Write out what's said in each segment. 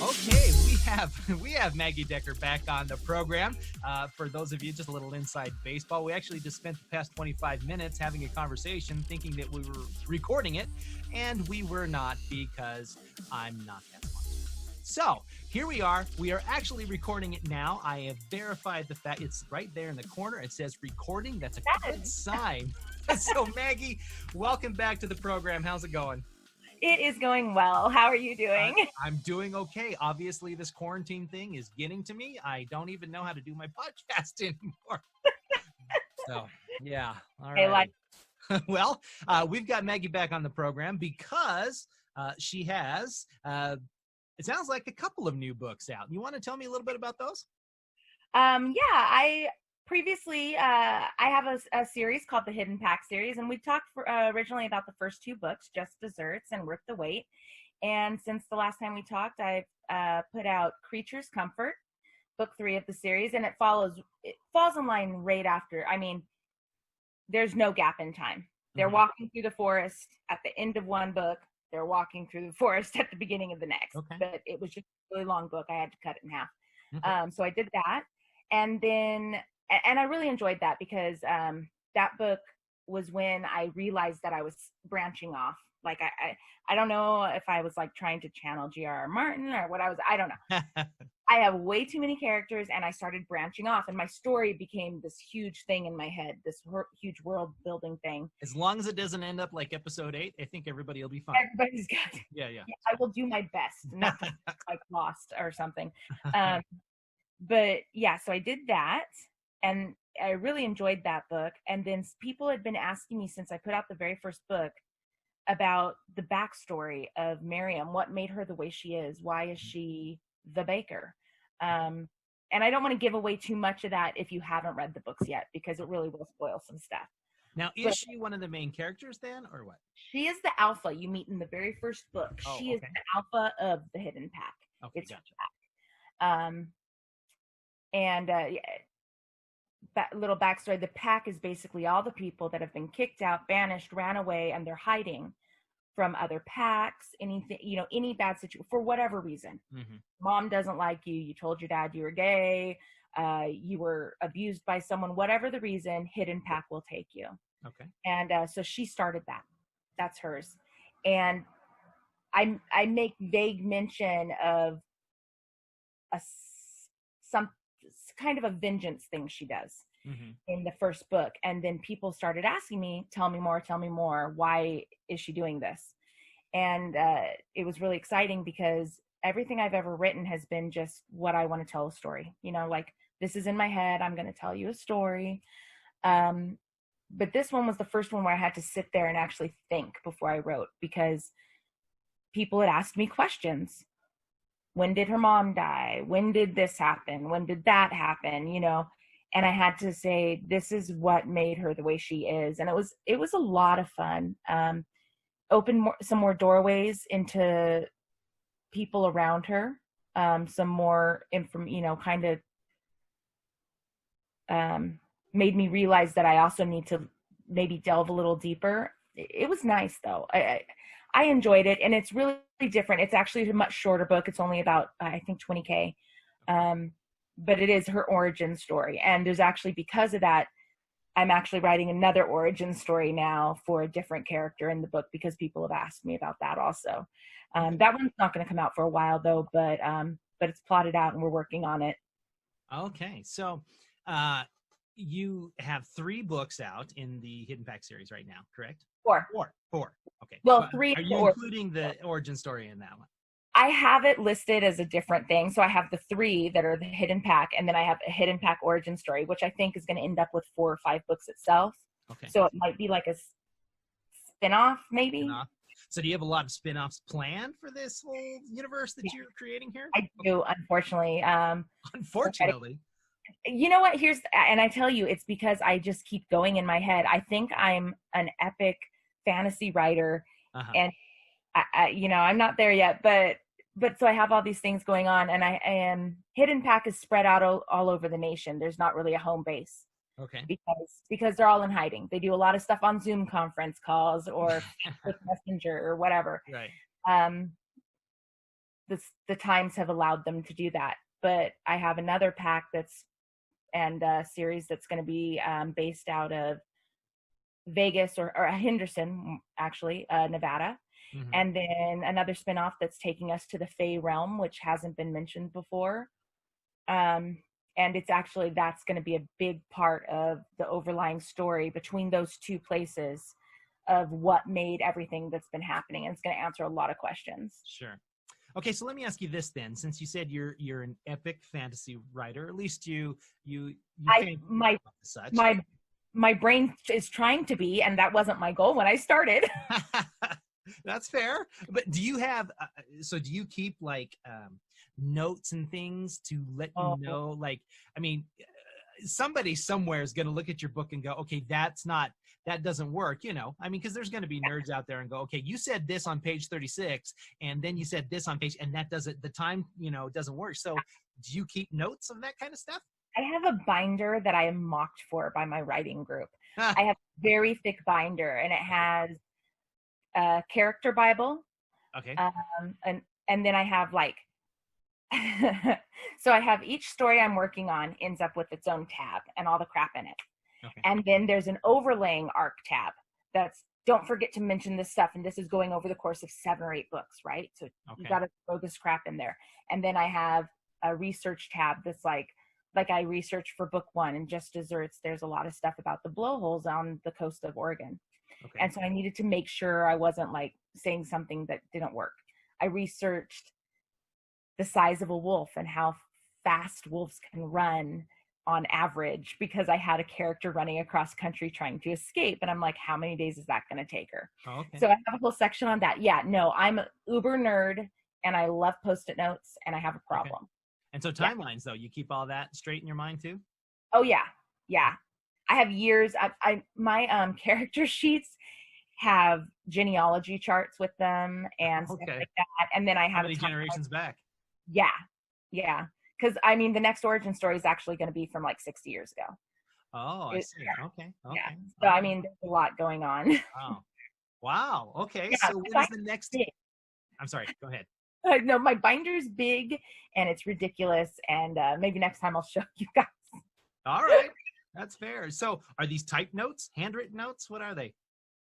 Okay, we have Maggie Decker back on the program. For those of you, just a little inside baseball. We actually just spent the past 25 minutes having a conversation, thinking that we were recording it, and we were not because I'm not that smart. So here we are. We are actually recording it now. I have verified the fact. It's right there in the corner. It says recording. That's a good sign. So Maggie, welcome back to the program. How's it going? It is going well. How are you doing? I'm doing okay. Obviously, this quarantine thing is getting to me. I don't even know how to do my podcast anymore. So, yeah. All right. Well, we've got Maggie back on the program because she has, it sounds like a couple of new books out. You want to tell me a little bit about those? I previously, I have a series called the Hidden Pack series, and we talked originally about the first two books, Just Desserts and Worth the Wait. And since the last time we talked, I've put out Creature's Comfort, book 3 of the series, and it falls in line right after. I mean, there's no gap in time. They're walking through the forest at the end of one book. They're walking through the forest at the beginning of the next. Okay. But it was just a really long book. I had to cut it in half. Okay. So I did that. And then, and I really enjoyed that because that book was when I realized that I was branching off. Like, I don't know if I was like trying to channel G.R.R. Martin or what I don't know. I have way too many characters and I started branching off and my story became this huge thing in my head, this huge world building thing. As long as it doesn't end up like episode 8, I think everybody will be fine. Everybody's good. Yeah. I will do my best, not to like Lost or something. But yeah, so I did that and I really enjoyed that book. And then people had been asking me since I put out the very first book about the backstory of Miriam, what made her the way she is, why is she the baker? And I don't want to give away too much of that if you haven't read the books yet, because it really will spoil some stuff. Now, is she one of the main characters then, or what? She is the alpha you meet in the very first book. She is the alpha of the Hidden Pack. Okay, it's gotcha. Little backstory, the pack is basically all the people that have been kicked out, banished, ran away, and they're hiding from other packs, anything, any bad situation, for whatever reason. Mom doesn't like you, you told your dad you were gay, you were abused by someone, whatever the reason, Hidden Pack will take you. Okay. And so she started that. That's hers. And I make vague mention of some kind of a vengeance thing she does in the first book. And then people started asking me, tell me more. Why is she doing this? And it was really exciting because everything I've ever written has been just what I want to tell a story. Like, this is in my head. I'm going to tell you a story. But this one was the first one where I had to sit there and actually think before I wrote, because people had asked me questions. When did her mom die? When did this happen? When did that happen? And I had to say, this is what made her the way she is. And it was a lot of fun. Opened some more doorways into people around her. Some more made me realize that I also need to maybe delve a little deeper. It was nice though. I enjoyed it, and it's really different. It's actually a much shorter book. It's only about, I think, 20K. But it is her origin story. And there's actually, because of that, I'm actually writing another origin story now for a different character in the book, because people have asked me about that also. That one's not going to come out for a while though, but it's plotted out and we're working on it. Okay. So you have 3 books out in the Hidden Pack series right now, correct? 4. Okay. Well, 3. Are you including the origin story in that one? I have it listed as a different thing. So I have the 3 that are the Hidden Pack, and then I have a Hidden Pack origin story, which I think is going to end up with 4 or 5 books itself. Okay. So it might be like a spin-off, maybe. Spin-off. So do you have a lot of spin-offs planned for this whole universe that you're creating here? I do, unfortunately. Unfortunately. You know what? And I tell you, it's because I just keep going in my head. I think I'm an epic fantasy writer, and I'm not there yet, but so I have all these things going on, and I am Hidden Pack is spread out all over the nation. There's not really a home base. Okay. Because they're all in hiding. They do a lot of stuff on Zoom conference calls or with Messenger or whatever. Right. the times have allowed them to do that. But I have another pack and a series that's going to be based out of Vegas or Henderson, actually, Nevada. Mhm. And then another spinoff that's taking us to the Fey realm, which hasn't been mentioned before. And that's going to be a big part of the overlying story between those two places of what made everything that's been happening. And it's going to answer a lot of questions. Sure. Okay, so let me ask you this then. Since you said you're an epic fantasy writer, at least you such. My brain is trying to be, and that wasn't my goal when I started. That's fair. But do you have? Do you keep like notes and things to let you know? Like, I mean, somebody somewhere is going to look at your book and go, "Okay, that doesn't work." You know, I mean, because there's going to be nerds out there and go, "Okay, you said this on page 36, and then you said this on page, and that doesn't. The time, doesn't work." So, do you keep notes of that kind of stuff? I have a binder that I am mocked for by my writing group. I have a very thick binder, and it has a character Bible. Okay. And then I have like, so I have each story I'm working on ends up with its own tab and all the crap in it. Okay. And then there's an overlaying arc tab that's, don't forget to mention this stuff. And this is going over the course of 7 or 8 books, right? So you got to throw this crap in there. And then I have a research tab that's like I researched for book 1 and Just Desserts. There's a lot of stuff about the blowholes on the coast of Oregon. Okay. And so I needed to make sure I wasn't like saying something that didn't work. I researched the size of a wolf and how fast wolves can run on average because I had a character running across country trying to escape. And I'm like, how many days is that going to take her? Oh, okay. So I have a whole section on that. Yeah, no, I'm an uber nerd and I love Post-it notes and I have a problem. Okay. And so timelines, though, you keep all that straight in your mind too? Oh yeah. Yeah. I have years. My character sheets have genealogy charts with them and stuff like that. And then I have how many generations back? Yeah. Yeah. Because I mean, the next origin story is actually going to be from like 60 years ago. Oh, I see. Yeah. Okay. Yeah. So I mean, there's a lot going on. Wow. Okay. Yeah, so what is the next? I'm sorry. Go ahead. No, my binder's big and it's ridiculous. And maybe next time I'll show you guys. All right. That's fair. So are these typed notes, handwritten notes? What are they?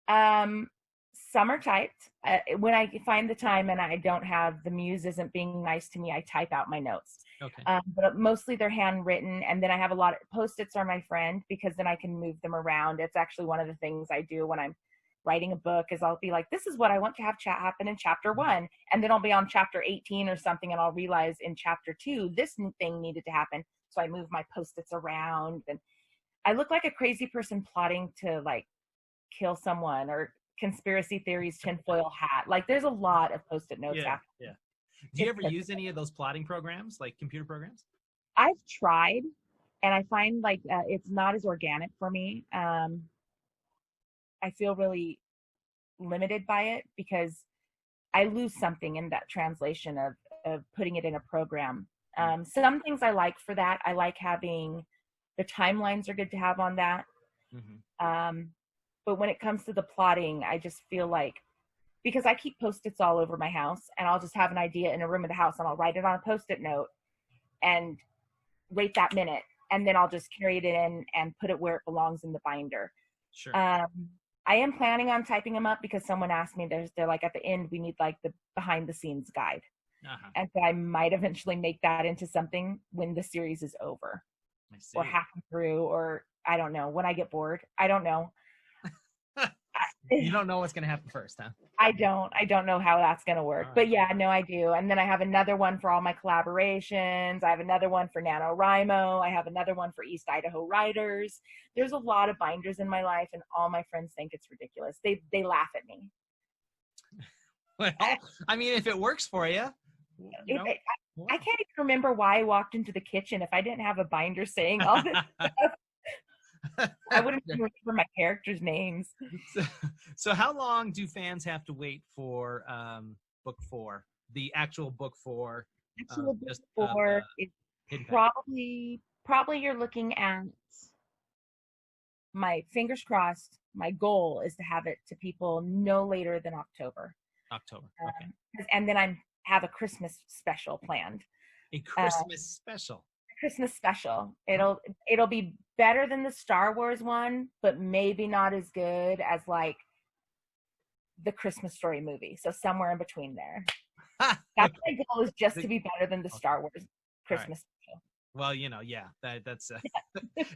Some are typed. When I find the time and I don't have, the muse isn't being nice to me, I type out my notes. Okay. But mostly they're handwritten. And then I have a lot of Post-its are my friend because then I can move them around. It's actually one of the things I do when I'm writing a book is I'll be like, this is what I want to have happen in chapter 1. And then I'll be on chapter 18 or something. And I'll realize in chapter 2, this thing needed to happen. So I move my Post-its around and I look like a crazy person plotting to like kill someone or conspiracy theories, tinfoil hat. Like there's a lot of Post-it notes. Yeah. Do you ever use any of those plotting programs, like computer programs? I've tried and I find like it's not as organic for me. I feel really limited by it because I lose something in that translation of putting it in a program. Some things I like for that. I like having the timelines are good to have on that. Mm-hmm. But when it comes to the plotting, I just feel like, because I keep Post-its all over my house and I'll just have an idea in a room of the house and I'll write it on a Post-it note and wait that minute. And then I'll just carry it in and put it where it belongs in the binder. Sure. I am planning on typing them up because someone asked me, they're like at the end, we need like the behind the scenes guide. Uh-huh. And so I might eventually make that into something when the series is over or halfway through, or I don't know, when I get bored. I don't know. You don't know what's going to happen first, huh? I don't know how that's going to work. Right. But yeah, no, I do. And then I have another one for all my collaborations. I have another one for NaNoWriMo. I have another one for East Idaho Writers. There's a lot of binders in my life, and all my friends think it's ridiculous. They laugh at me. Well, I mean, if it works for you. I can't even remember why I walked into the kitchen if I didn't have a binder saying all this stuff. I wouldn't even remember my characters' names. So how long do fans have to wait for book 4, the actual book 4? Actual book 4 is probably you're looking at, my fingers crossed, my goal is to have it to people no later than October. Okay. And then I'm have a Christmas special planned. A Christmas special. Christmas special. It'll be better than the Star Wars one, but maybe not as good as like the Christmas Story movie. So somewhere in between there. That's my goal, is just to be better than the Star Wars Christmas special. Well, yeah, that's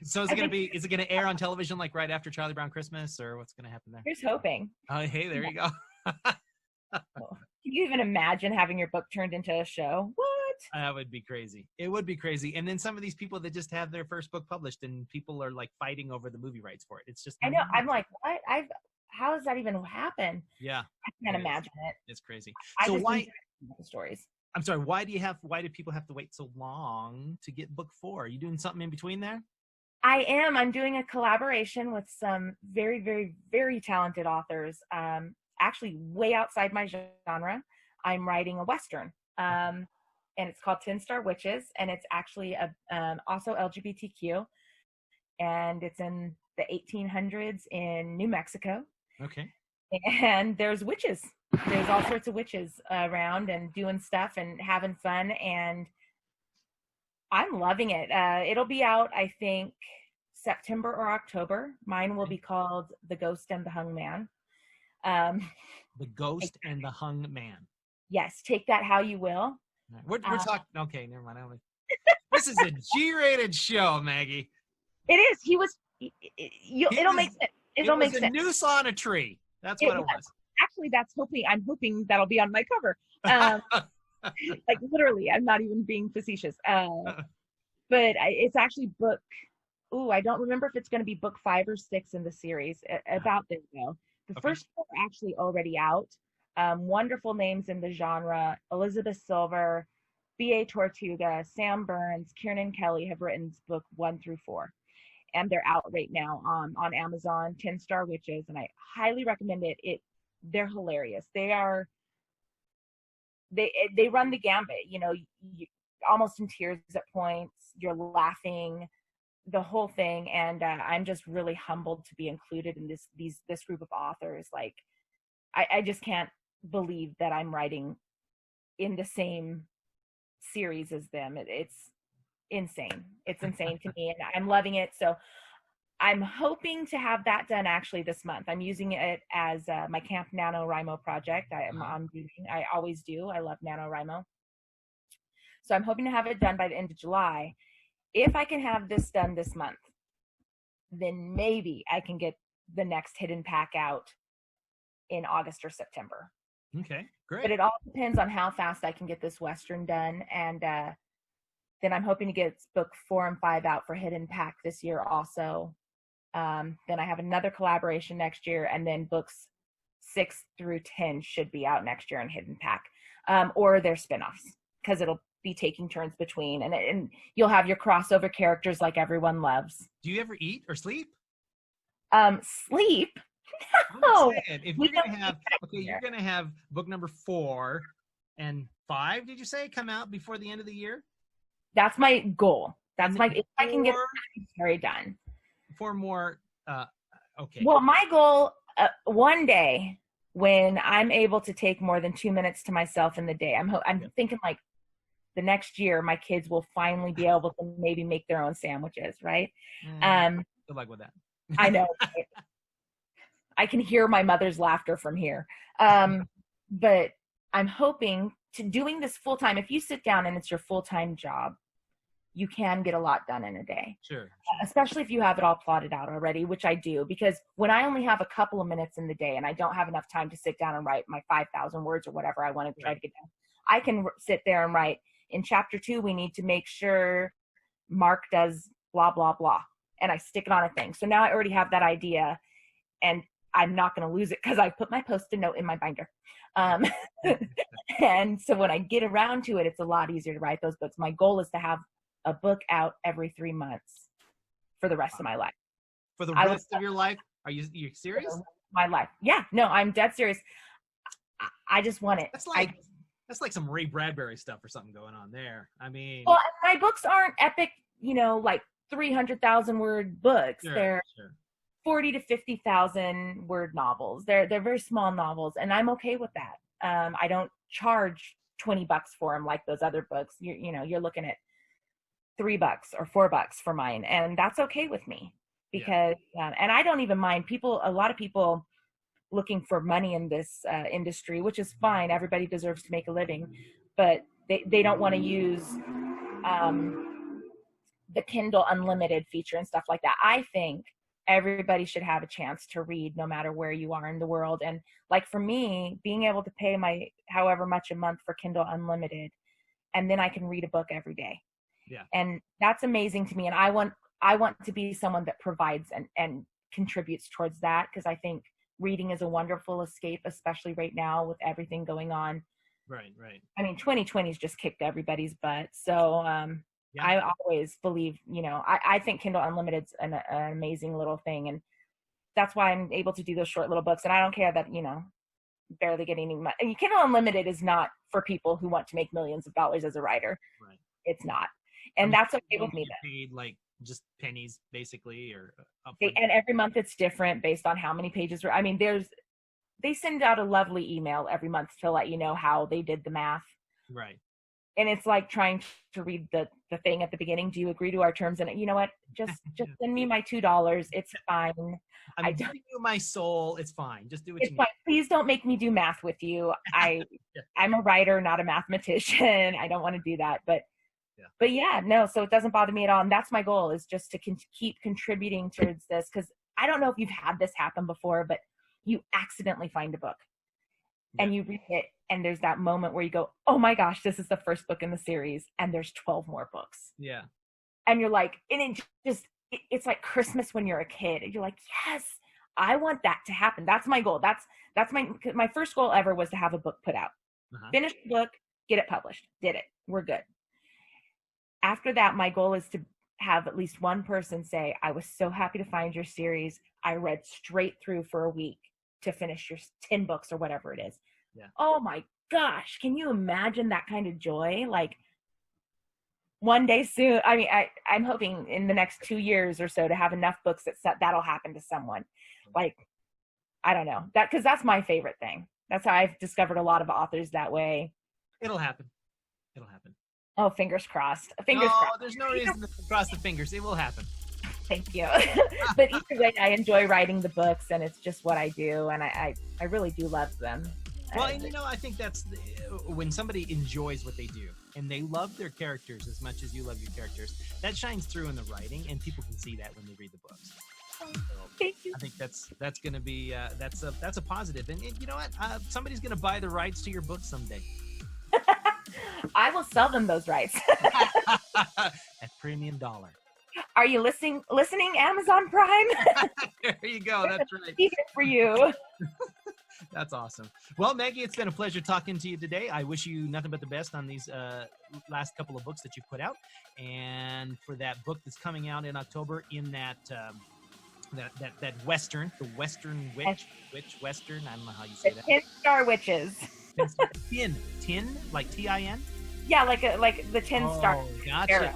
so is it gonna air on television like right after Charlie Brown Christmas, or what's gonna happen there? Here's hoping. Oh, hey, there you go. Can you even imagine having your book turned into a show? What? That would be crazy. It would be crazy. And then some of these people that just have their first book published and people are like fighting over the movie rights for it. It's just, I know. I'm like, what? How does that even happen? Yeah. I can't imagine it. It's crazy. So why the stories? I'm sorry. Why do people have to wait so long to get book 4? Are you doing something in between there? I am. I'm doing a collaboration with some very, very, very talented authors. Actually way outside my genre. I'm writing a Western. And it's called 10 Star Witches, and it's actually also LGBTQ, and it's in the 1800s in New Mexico. Okay. And there's witches. There's all sorts of witches around and doing stuff and having fun, and I'm loving it. It'll be out, I think, September or October. Mine will be called The Ghost and the Hung Man. The Ghost and the Hung Man. Yes, take that how you will. We're talking. Okay, never mind. This is a G-rated show, Maggie. It is. It'll make sense. It'll make sense. A noose on a tree. That's what it was. Actually, I'm hoping that'll be on my cover. Like literally, I'm not even being facetious. But it's actually book. Ooh, I don't remember if it's going to be book 5 or 6 in the series. About there though. The first 4 are actually already out. Wonderful names in the genre. Elizabeth Silver, B.A. Tortuga, Sam Burns, Kieran Kelly have written book 1 through 4. And they're out right now on Amazon, 10 Star Witches. And I highly recommend it. They're hilarious. They run the gambit, you almost in tears at points. You're laughing, the whole thing. And I'm just really humbled to be included in this group of authors. Like, I just can't believe that I'm writing in the same series as them. It's insane. It's insane to me, and I'm loving it. So I'm hoping to have that done actually this month. I'm using it as my Camp NaNoWriMo project. I always do. I love NaNoWriMo. So I'm hoping to have it done by the end of July. If I can have this done this month, then maybe I can get the next hidden pack out in August or September. Okay, great. But it all depends on how fast I can get this Western done. And then I'm hoping to get book 4 and 5 out for hidden pack this year also. Then I have another collaboration next year, and then books 6 through 10 should be out next year in hidden pack, or their spinoffs, because it'll be taking turns between, and you'll have your crossover characters like everyone loves. Do you ever eat or sleep? Sleep? No. If you're gonna have book number 4 and 5, did you say, come out before the end of the year? That's my goal. If I can get the story done. 4 more. Okay. Well, my goal one day when I'm able to take more than 2 minutes to myself in the day, I'm thinking like the next year my kids will finally be able to maybe make their own sandwiches, right? Good luck with that. I know. Right? I can hear my mother's laughter from here. But I'm hoping to doing this full time. If you sit down and it's your full-time job, you can get a lot done in a day. Sure. Especially if you have it all plotted out already, which I do, because when I only have a couple of minutes in the day and I don't have enough time to sit down and write my 5,000 words or whatever I want to try to get done, I can sit there and write, in chapter 2, we need to make sure Mark does blah, blah, blah. And I stick it on a thing. So now I already have that idea, and I'm not going to lose it because I put my Post-it note in my binder. And so when I get around to it, it's a lot easier to write those books. My goal is to have a book out every 3 months for the rest of my life. For the rest of your life? Are you serious? My life. Yeah, no, I'm dead serious. I just want it. That's like some Ray Bradbury stuff or something going on there. I mean, well, my books aren't epic, like 300,000 word books. Sure, they're 40 to 50,000 word novels. They're very small novels, and I'm okay with that. I don't charge $20 for them like those other books. You're looking at $3 or $4 for mine, and that's okay with me because and I don't even mind a lot of people looking for money in this industry, which is fine. Everybody deserves to make a living, but they don't want to use the Kindle Unlimited feature and stuff like that. I think everybody should have a chance to read no matter where you are in the world. And like for me, being able to pay my however much a month for Kindle Unlimited, and then I can read a book every day. Yeah. And that's amazing to me. And I want to be someone that provides and contributes towards that, because I think reading is a wonderful escape, especially right now with everything going on. Right. I mean, 2020's just kicked everybody's butt. So I always believe, I think Kindle Unlimited's an amazing little thing. And that's why I'm able to do those short little books. And I don't care that, barely getting any money. And Kindle Unlimited is not for people who want to make millions of dollars as a writer. Right. It's not. And that's okay with me. Paid like just pennies basically, or and every month it's different based on how many pages are. I mean, they send out a lovely email every month to let you know how they did the math. Right. And it's like trying to read the thing at the beginning. Do you agree to our terms? And you know what? Just send me my $2. It's fine. I'm giving you my soul. It's fine. Just do what you need. Fine. Please don't make me do math with you. I'm a writer, not a mathematician. I don't want to do that. But yeah, no. So it doesn't bother me at all. And that's my goal, is just to keep contributing towards this. Because I don't know if you've had this happen before, but you accidentally find a book and you read it, and there's that moment where you go, oh my gosh, this is the first book in the series, and there's 12 more books. Yeah. And you're like, and it's like Christmas when you're a kid, and you're like, yes, I want that to happen. That's my goal. That's my first goal ever, was to have a book put out. Finish the book, get it published. Did it. We're good. After that, my goal is to have at least one person say, I was so happy to find your series. I read straight through for a week to finish your 10 books or whatever it is. Yeah. Oh my gosh. Can you imagine that kind of joy? Like, one day soon, I mean, I'm hoping in the next 2 years or so to have enough books that'll happen to someone. Like, I don't know, because that's my favorite thing. That's how I've discovered a lot of authors that way. It'll happen. Oh, fingers crossed. Fingers crossed. There's no reason to cross the fingers. It will happen. Thank you. But either way, I enjoy writing the books, and it's just what I do, and I really do love them. Well, and I think that's when somebody enjoys what they do and they love their characters as much as you love your characters, that shines through in the writing, and people can see that when they read the books. So thank you. I think that's going to be that's a positive. And you know what? Somebody's going to buy the rights to your book someday. I will sell them those rights. At premium dollar. Are you listening, Amazon Prime? There you go. That's right. Here for you. That's awesome. Well, Maggie, it's been a pleasure talking to you today. I wish you nothing but the best on these last couple of books that you put out, and for that book that's coming out in October in that Western, the Western Witch Western. I don't know how you say that. 10 Star Witches. Tin, like TIN? Yeah, like the 10 Star. Gotcha. Era.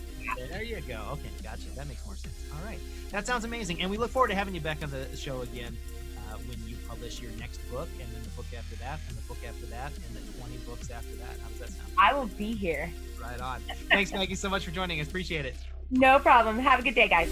There you go. Okay, gotcha. That makes more sense. All right. That sounds amazing. And we look forward to having you back on the show again when you publish your next book, and then the book after that, and the book after that, and the 20 books after that. How does that sound? I will be here. Right on. Thanks, Maggie, so much for joining us. Appreciate it. No problem. Have a good day, guys.